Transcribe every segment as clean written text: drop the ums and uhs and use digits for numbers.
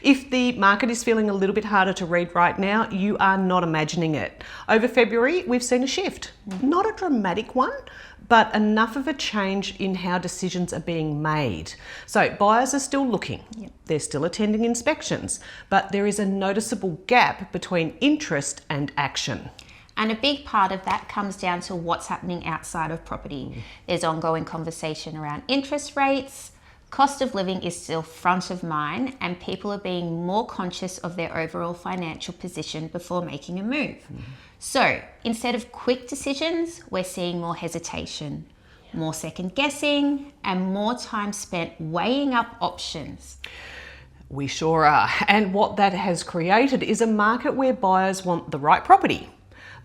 If the market is feeling a little bit harder to read right now, you are not imagining it. Over February, we've seen a shift. Not a dramatic one, but enough of a change in how decisions are being made. So buyers are still looking. They're still attending inspections, but there is a noticeable gap between interest and action. And a big part of that comes down to what's happening outside of property. There's ongoing conversation around interest rates. Cost of living is still front of mind, and people are being more conscious of their overall financial position before making a move. So instead of quick decisions, we're seeing more hesitation, more second guessing, and more time spent weighing up options. We sure are. And what that has created is a market where buyers want the right property,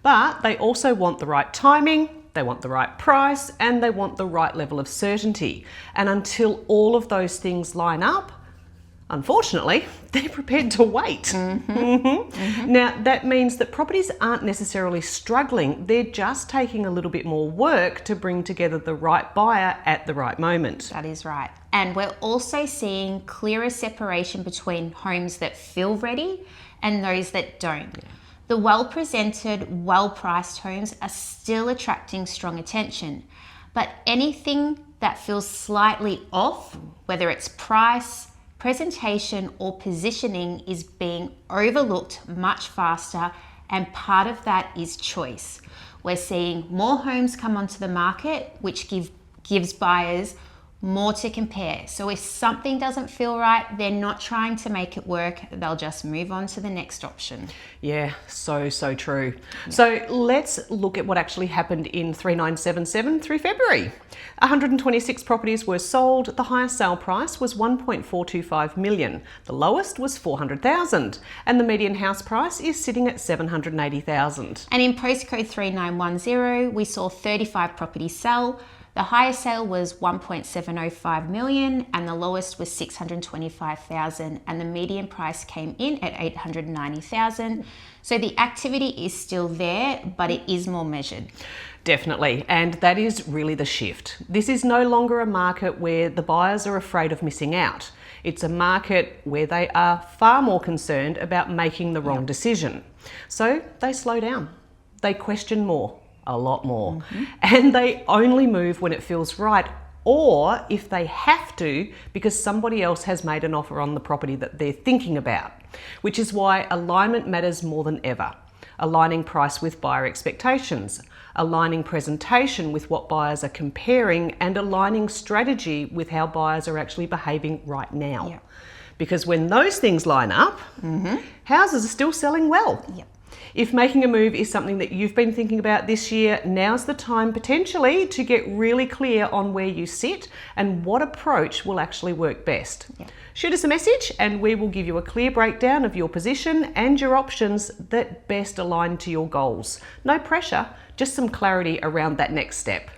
but they also want the right timing, they want the right price, and they want the right level of certainty. And until all of those things line up, unfortunately, they're prepared to wait. Now, that means that properties aren't necessarily struggling, they're just taking a little bit more work to bring together the right buyer at the right moment. That is right. And we're also seeing clearer separation between homes that feel ready and those that don't. The well-presented, well-priced homes are still attracting strong attention, but anything that feels slightly off, whether it's price, presentation, or positioning, is being overlooked much faster, and part of that is choice. We're seeing more homes come onto the market, which gives buyers more to compare. So if something doesn't feel right, they're not trying to make it work, they'll just move on to the next option. Yeah, so true. So let's look at what actually happened in 3977 through February. 126 properties were sold. The highest sale price was 1.425 million. The lowest was 400,000, and the median house price is sitting at 780,000. And in postcode 3910, we saw 35 properties sell. The highest sale was 1.705 million and the lowest was 625,000, and the median price came in at 890,000. So the activity is still there, but it is more measured. Definitely, and that is really the shift. This is no longer a market where the buyers are afraid of missing out. It's a market where they are far more concerned about making the wrong decision. So they slow down, they question more. A lot more. And they only move when it feels right, or if they have to because somebody else has made an offer on the property that they're thinking about, which is why alignment matters more than ever. Aligning price with buyer expectations, aligning presentation with what buyers are comparing, and aligning strategy with how buyers are actually behaving right now. Because when those things line up, houses are still selling well. If making a move is something that you've been thinking about this year, now's the time potentially to get really clear on where you sit and what approach will actually work best. Shoot us a message and we will give you a clear breakdown of your position and your options that best align to your goals. No pressure, just some clarity around that next step.